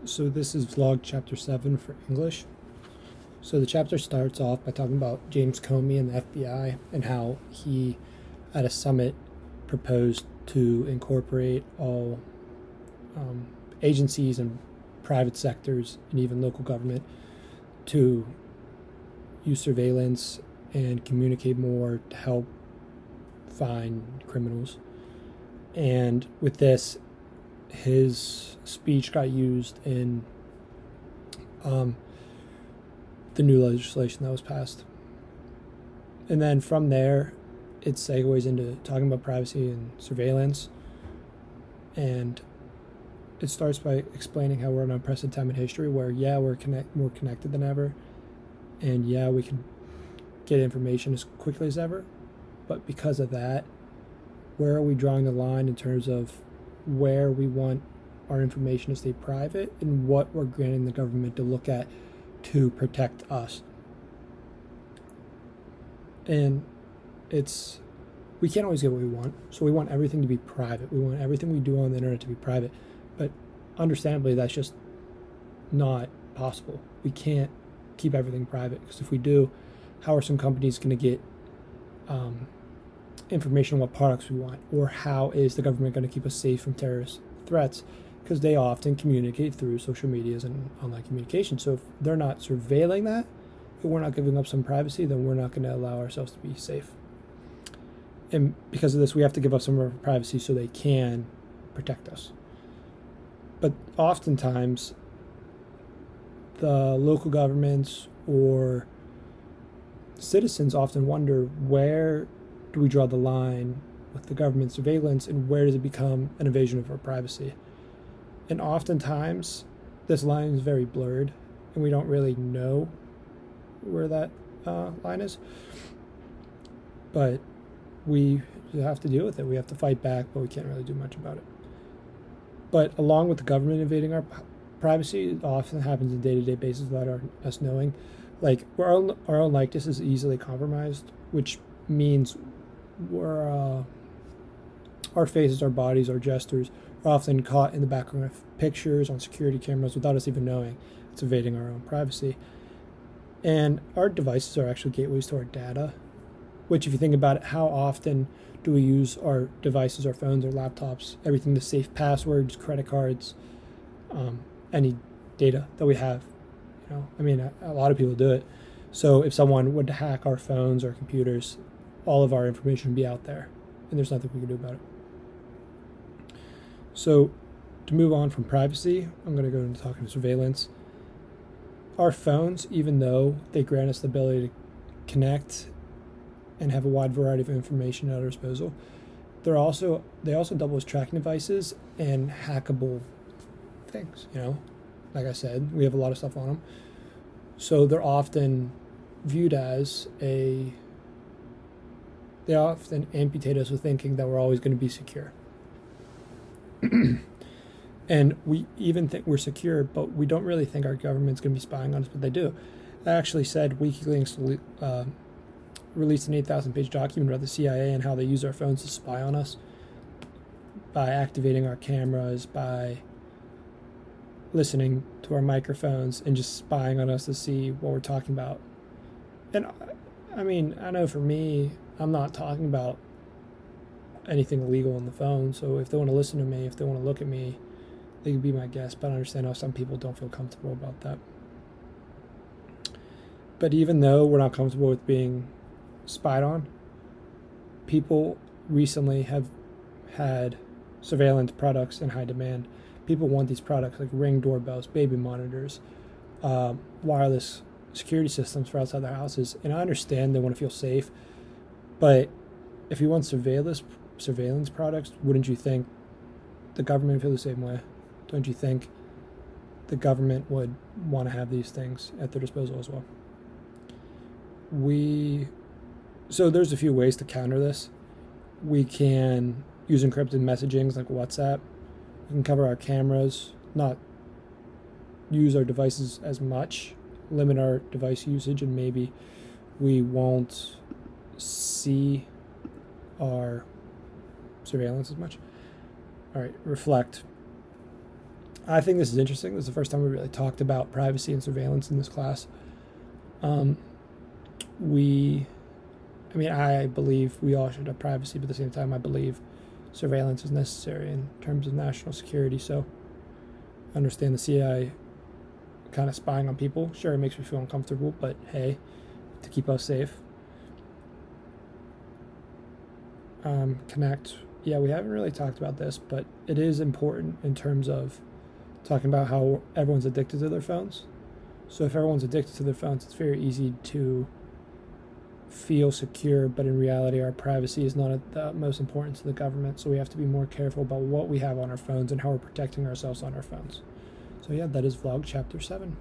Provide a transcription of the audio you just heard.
So this is vlog chapter 7 for English. So the chapter starts off by talking about James Comey and the FBI and how he, at a summit, proposed to incorporate all agencies and private sectors and even local government to use surveillance and communicate more to help find criminals. And with this, his speech got used in the new legislation that was passed. And then from there, it segues into talking about privacy and surveillance. And it starts by explaining how we're in an unprecedented time in history where, yeah, we're more connected than ever. And yeah, we can get information as quickly as ever. But because of that, where are we drawing the line in terms of where we want our information to stay private and what we're granting the government to look at to protect us? And we can't always get what we want, so we want everything to be private. We want everything we do on the internet to be private, but understandably that's just not possible. We can't keep everything private, because if we do, how are some companies going to get information on what products we want, or how is the government going to keep us safe from terrorist threats? Because they often communicate through social medias and online communication. So if they're not surveilling that, if we're not giving up some privacy, then we're not going to allow ourselves to be safe. And because of this, we have to give up some of our privacy so they can protect us. But oftentimes, the local governments or citizens often wonder, where do we draw the line with the government surveillance, and where does it become an invasion of our privacy? And oftentimes, this line is very blurred, and we don't really know where that line is. But we have to deal with it. We have to fight back, but we can't really do much about it. But along with the government invading our privacy, it often happens on a day-to-day basis without us knowing. Like, our own likeness is easily compromised, which means our faces, our bodies, our gestures are often caught in the background of pictures on security cameras without us even knowing. It's invading our own privacy. And our devices are actually gateways to our data, which, if you think about it, how often do we use our devices, our phones, our laptops, everything to save passwords, credit cards, any data that we have? I mean, a lot of people do it. So if someone would hack our phones or computers, all of our information would be out there, and there's nothing we can do about it. So to move on from privacy, I'm going to go into talking surveillance. Our phones, even though they grant us the ability to connect and have a wide variety of information at our disposal, they also double as tracking devices and hackable things. Like I said, we have a lot of stuff on them, so they're often viewed as they often amputate us with thinking that we're always going to be secure. And we even think we're secure, but we don't really think our government's going to be spying on us, but they do. I actually said WikiLeaks released an 8,000-page document about the CIA and how they use our phones to spy on us by activating our cameras, by listening to our microphones, and just spying on us to see what we're talking about. And I mean, I know for me, I'm not talking about anything illegal on the phone, so if they want to listen to me, if they want to look at me, they can be my guest. But I understand how some people don't feel comfortable about that. But even though we're not comfortable with being spied on, people recently have had surveillance products in high demand. People want these products, like Ring doorbells, baby monitors, wireless security systems for outside their houses. And I understand they want to feel safe, but if you want surveillance products, wouldn't you think the government would feel the same way? Don't you think the government would want to have these things at their disposal as well? So there's a few ways to counter this. We can use encrypted messaging like WhatsApp. We can cover our cameras, not use our devices as much, limit our device usage, and maybe we won't see our surveillance as much. All right, reflect. I think this is interesting. This is the first time we really talked about privacy and surveillance in this class. Um, we, I mean, I believe we all should have privacy, but at the same time, I believe surveillance is necessary in terms of national security. So, I understand the CIA kind of spying on people. Sure, it makes me feel uncomfortable, but hey, to keep us safe. Connect. Yeah, we haven't really talked about this, but it is important in terms of talking about how everyone's addicted to their phones. So if everyone's addicted to their phones, it's very easy to feel secure, but in reality, our privacy is not the most important to the government. So we have to be more careful about what we have on our phones and how we're protecting ourselves on our phones. So yeah, that is vlog chapter 7.